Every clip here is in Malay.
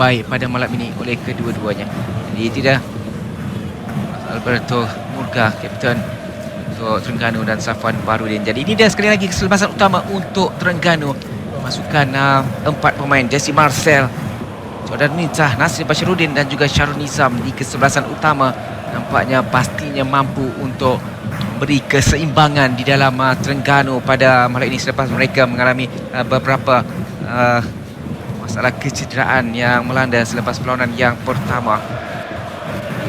baik pada malam ini oleh kedua-duanya. Jadi tidak Alberto Murga, kapten untuk Terengganu, dan Safwan Barudin. Jadi ini dia sekali lagi keselebasan utama untuk Terengganu. Masukkan 4 pemain, Jesse Marcel, Jordan Mintah, Nasir Bashiruddin dan juga Syarul Nizam di kesebelasan utama. Nampaknya pastinya mampu untuk beri keseimbangan di dalam Terengganu pada malam ini selepas mereka mengalami beberapa masalah kecederaan yang melanda selepas perlawanan yang pertama.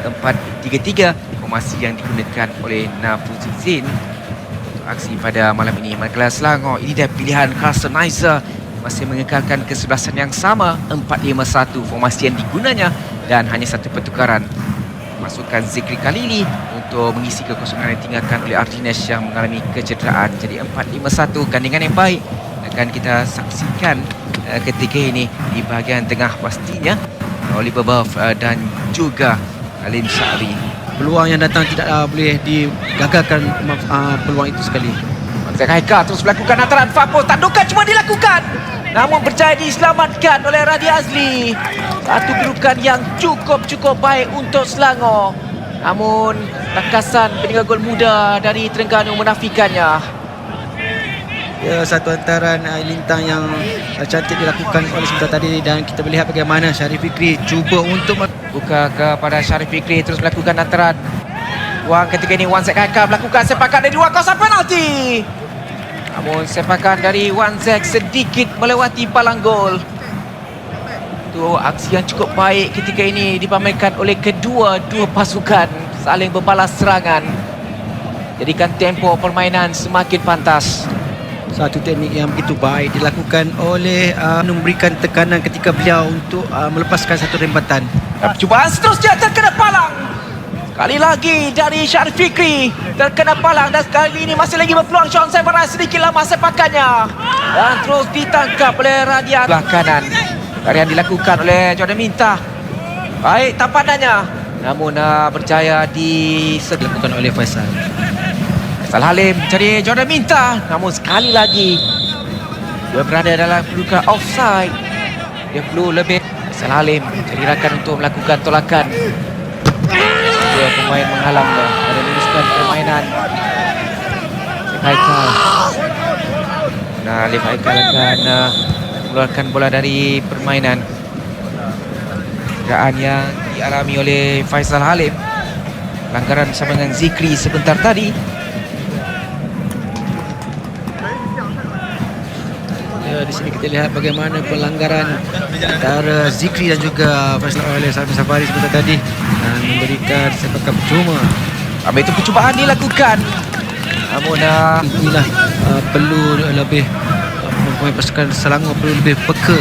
4-3-3 formasi yang digunakan oleh Nafuzi Zain untuk aksi pada malam ini. Manakala Selangor, ini dia pilihan Carlson Aiza, masih mengekalkan kesebelasan yang sama, 4-5-1 formasi yang digunanya, dan hanya satu pertukaran. Masukkan Zikri Khalili untuk mengisi kekosongan yang ditinggalkan oleh Ardinesh yang mengalami kecederaan. Jadi 4-5-1 gandingan yang baik akan kita saksikan ketika ini di bahagian tengah pastinya Oliver Buff dan juga Alim Syari. Peluang yang datang tidak boleh digagalkan, peluang itu sekali. Zek Haikal terus melakukan hantaran Fapos, tandukan cuma dilakukan, namun berjaya diselamatkan oleh Radi Azli. Satu kedudukan yang cukup baik untuk Selangor, namun takasan penjaga gol muda dari Terengganu menafikannya. Ya, satu hantaran lintang yang cantik dilakukan oleh sebentar tadi, dan kita melihat bagaimana Syarif Fikri cuba untuk buka kepada Syarif Fikri, terus melakukan hantaran. Ketika ini Wan Zek Haikal melakukan sepakan dari luar kawasan penalti, namun sepakan dari Wan Zek sedikit melewati palang gol. Itu aksi yang cukup baik ketika ini dipamerkan oleh kedua-dua pasukan, saling berbalas serangan, jadikan tempo permainan semakin pantas. Satu teknik yang begitu baik dilakukan oleh memberikan tekanan ketika beliau untuk melepaskan satu rembatan. Percubaan seterusnya terkena palang. Sekali lagi dari Syarif Fikri terkena palang, dan sekali ini masih lagi berpeluang Sean Severan, sedikit lama sepakannya dan terus ditangkap oleh Radian belah kanan. Tarian dilakukan oleh Jordan Mintah, baik tampanannya, namun berjaya dilakukan oleh Faisal Halim mencari Jordan Mintah, namun sekali lagi dia berada dalam kedudukan offside. Dia perlu lebih. Faisal Halim mencari rakan untuk melakukan tolakan. Dua pemain menghalangnya dan meneruskan permainan. Haikal. Alif Haikal akan mengeluarkan bola dari permainan. Cederaan yang dialami oleh Faisal Halim, pelanggaran bersama dengan Zikri sebentar tadi. Di sini kita lihat bagaimana pelanggaran antara Zikri dan juga Faisal oleh Sami Safari sebentar tadi, dan memberikan sepakan percuma. Habis itu percubaan dilakukan, namun inilah perlu lebih pemain pasukan Selangor perlu lebih peka.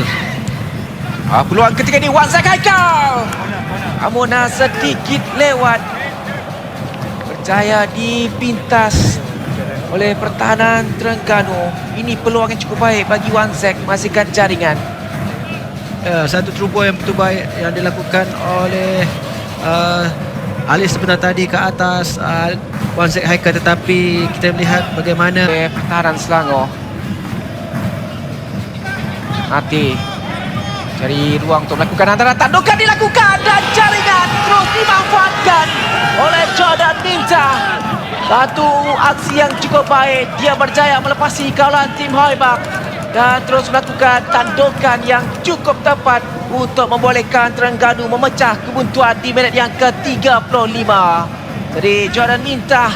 Peluang ketika ini Wan Zek Haikal, namun sedikit lewat, berjaya dipintas oleh pertahanan Terengganu. Ini peluang yang cukup baik bagi Wan Zek menghasilkan jaringan. Satu teroboh yang betul baik yang dilakukan oleh Ali sebentar tadi ke atas Wan Zek Haikal, tetapi kita melihat bagaimana pertahanan Selangor mati cari ruang untuk melakukan hantaran, tandukan dilakukan, dan jaringan terus dimanfaatkan oleh Jordan Mintah. Satu aksi yang cukup baik, dia berjaya melepasi kawalan tim Haibak dan terus melakukan tandukan yang cukup tepat untuk membolehkan Terengganu memecah kebuntuan di minit yang ke-35. Jadi Jordan Mintah,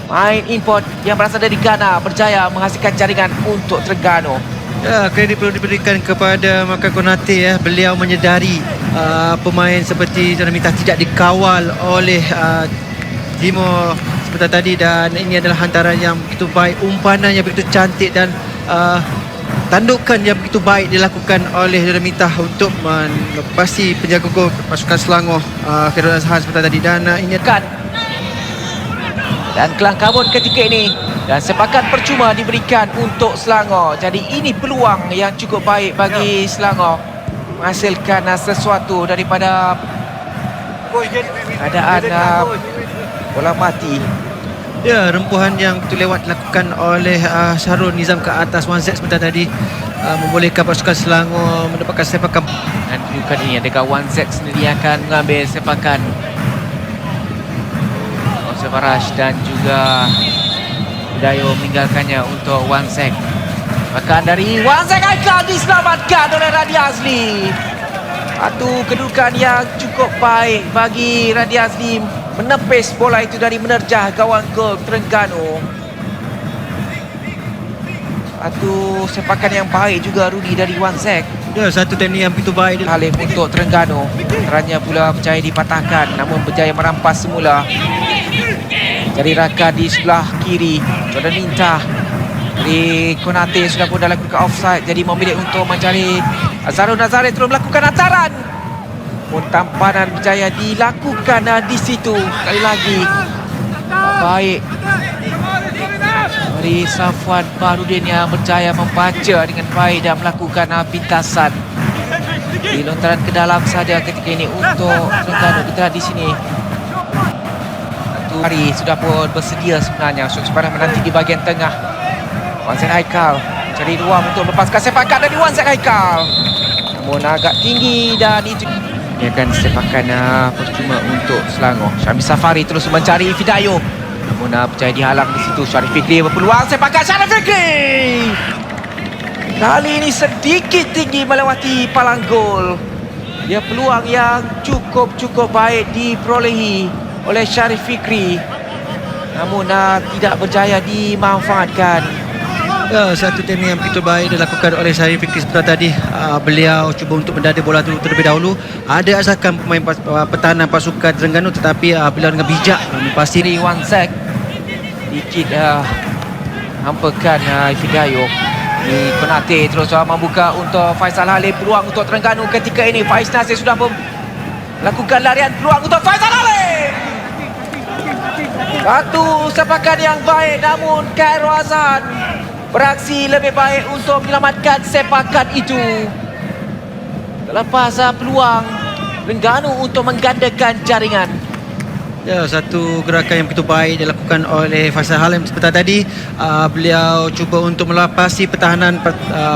main import yang berasal dari Ghana, berjaya menghasilkan jaringan untuk Terengganu. Ya, kredit perlu diberikan kepada Maka Konate ya. Beliau menyedari pemain seperti Jordan Mintah tidak dikawal oleh Timo sebentar tadi, dan ini adalah hantaran yang begitu baik, umpanan yang begitu cantik, dan tandukan yang begitu baik dilakukan oleh Jordan Mintah untuk melepasi penjaga gol pasukan Selangor, Khairul Azhan sebentar tadi, dan ini kan dan kelang kabut ketika ini, dan sepakan percuma diberikan untuk Selangor. Jadi ini peluang yang cukup baik bagi Selangor menghasilkan sesuatu daripada keadaan bola mati. Ya, rempuhan yang betul lewat dilakukan oleh Syarul Nizam ke atas Wan Zek sebentar tadi, membolehkan pasukan Selangor mendapatkan sepakan. Dan kedudukan ini adakah Wanzek sendiri akan mengambil sepakan. Faraj dan juga Dayo meninggalkannya untuk Wanzek. Bahkan dari Wanzek Haikal diselamatkan oleh Radi Azli. Satu kedudukan yang cukup baik bagi Radi Azli menepis bola itu dari menerjah gawang gol Terengganu. Satu sepakan yang baik juga Rudi dari Wanzek. Ya, satu teknik yang begitu baik. Halim untuk Terengganu. Terannya pula berjaya dipatahkan namun berjaya merampas semula. Dari Raka di sebelah kiri, Jordan Minta dari Konate sudah pun dah lakukan offside, jadi memilih untuk mencari Azharul Nazari terus melakukan hantaran. Tampanan berjaya dilakukan di situ. Sekali lagi baik dari Safwan Baharudin yang berjaya membaca dengan baik dan melakukan pintasan. Di lontaran ke dalam saja ketika ini untuk Terengganu. Kita di sini hari sudah pun bersedia sebenarnya untuk sebarang menanti di bahagian tengah. Wanzek Haikal cari ruang untuk melepaskan sepakan dari Wanzek Haikal, namun agak tinggi dan itu ini akan sepakan percuma untuk Selangor. Syamil Safari terus mencari Fidayo, namun berjaya dihalang di situ. Syarif Fikri berpeluang, sepakan Syarif Fikri kali ini sedikit tinggi melewati palang gol. Dia peluang yang cukup baik diperolehi oleh Syarif Fikri, namun tidak berjaya dimanfaatkan. Ya, satu teknik yang begitu baik dilakukan oleh Syarif Fikri seperti tadi. Beliau cuba untuk mendada bola itu terlebih dahulu. Ada asalkan pemain pertahanan pasukan Terengganu, tetapi beliau dengan bijak mempasiri Wanzek sedikit hampakan Fidayo. Di Konate terus membuka untuk Faisal Halim. Peluang untuk Terengganu ketika ini. Faiz Nasir sudah pun lakukan larian, peluang untuk Faisal Halim. Satu sepakan yang baik, namun Khairul Hassan beraksi lebih baik untuk menyelamatkan sepakan itu. Terlepas peluang Terengganu untuk menggandakan jaringan. Ya, satu gerakan yang begitu baik dilakukan oleh Faisal Halim seperti tadi. Beliau cuba untuk melapasi pertahanan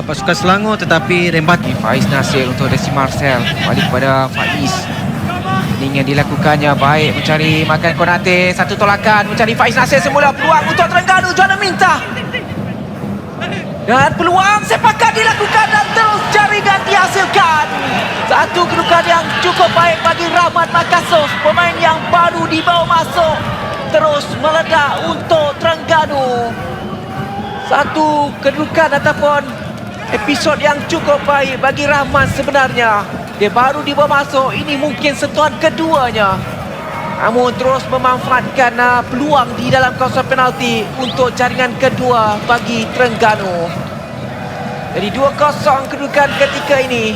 pasukan Selangor, tetapi rembat. Faiz Nasir untuk Desi Marcel, balik kepada Faiz. Ini yang dilakukannya baik, mencari makan Konate. Satu tolakan mencari Faiz Nasir semula. Peluang untuk Terengganu, Jordan Minta. Dan peluang sepakan dilakukan dan terus jaringan dihasilkan. Satu kedudukan yang cukup baik bagi Rahmat Makassov, pemain yang baru dibawa masuk. Terus meledak untuk Terengganu. Satu kedudukan ataupun episod yang cukup baik bagi Rahmat sebenarnya. Dia baru dibawa masuk, ini mungkin sentuhan keduanya. Namun terus memanfaatkan peluang di dalam kawasan penalti untuk jaringan kedua bagi Terengganu. Jadi 2-0 kedudukan ketika ini.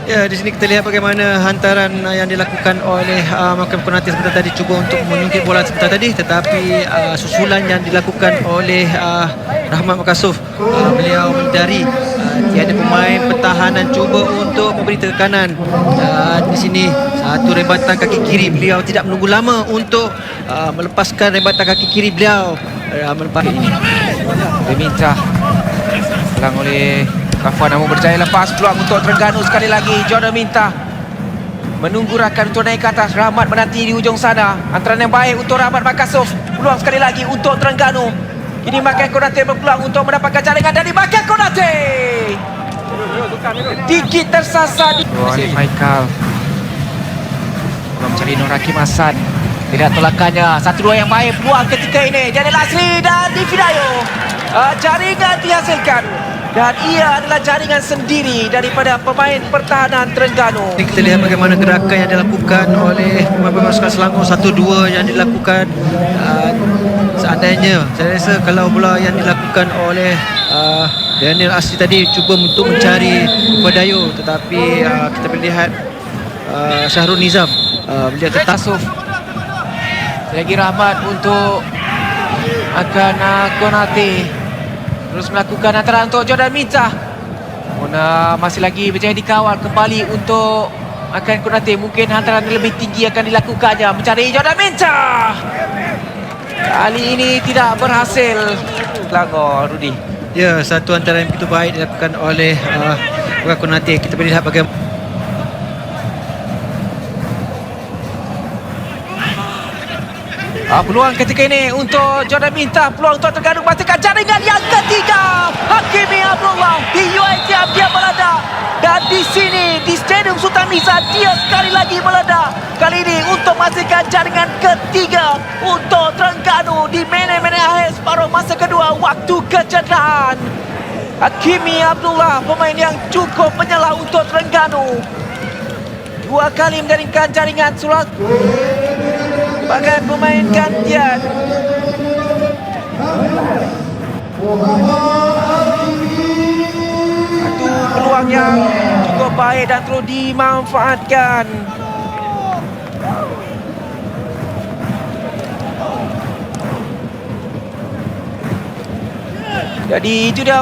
Ya, di sini kita lihat bagaimana hantaran yang dilakukan oleh Makam Konate sebentar tadi, cuba untuk menyungkit bola sebentar tadi, tetapi susulan yang dilakukan oleh Rahmat Makassov, beliau mencari tiada pemain pertahanan cuba untuk memberi tekanan. Dan di sini satu rebatan kaki kiri, beliau tidak menunggu lama untuk melepaskan rebatan kaki kiri beliau. Melepaskan ini. Diminta selang oleh Kafwan, namun berjaya lepas. Peluang untuk Terengganu sekali lagi. Jordan Minta menunggu rakan untuk naik ke atas. Rahmat menanti di ujung sana. Antara yang baik untuk Rahmat Makassov. Peluang sekali lagi untuk Terengganu. Kini Makan Konate berpeluang untuk mendapatkan jaringan dari Makan Konate. Dikit tersasar. Alif Haikal mencari Nur Hakim Hassan. Tidak tolakannya. 1-2 yang baik. Peluang ketika ini Daniel Asri dan Dividayo. Jaringan dihasilkan. Dan ia adalah jaringan sendiri daripada pemain pertahanan Terengganu. Kita lihat bagaimana gerakan yang dilakukan oleh pemain pasukan Selangor. 1-2 yang dilakukan. Seandainya saya rasa kalau bola yang dilakukan oleh Daniel Asri tadi cuba untuk mencari Fidayo, tetapi kita melihat Syahrul Nizam beliau tetap. Lagi Rahmat untuk akan Konate. Terus melakukan hantaran untuk Jordan Minta. Masih lagi berjaya dikawal kembali untuk akan Konate. Mungkin hantaran lebih tinggi akan dilakukannya. Mencari Jordan Minta. Kali ini tidak berhasil. Selangor, Rudi. Ya, satu antara yang begitu baik dilakukan oleh Maka Konate. Kita boleh lihat bagaimana Peluang ketika ini untuk Jordan Minta. Peluang untuk Terengganu matikan jaringan yang ketiga. Hakimi Abdullah di UiTM dia meledak. Dan di sini di Stadium Sultan Nizam dia sekali lagi meledak. Kali ini untuk memastikan jaringan ketiga untuk Terengganu di minit-minit akhir separuh masa kedua waktu kecederaan. Hakimi Abdullah, pemain yang cukup menyelah untuk Terengganu. 2 kali menjaringkan jaringan surat sebagai pemain gantian. Satu peluang yang cukup baik dan terus dimanfaatkan. Jadi itu dia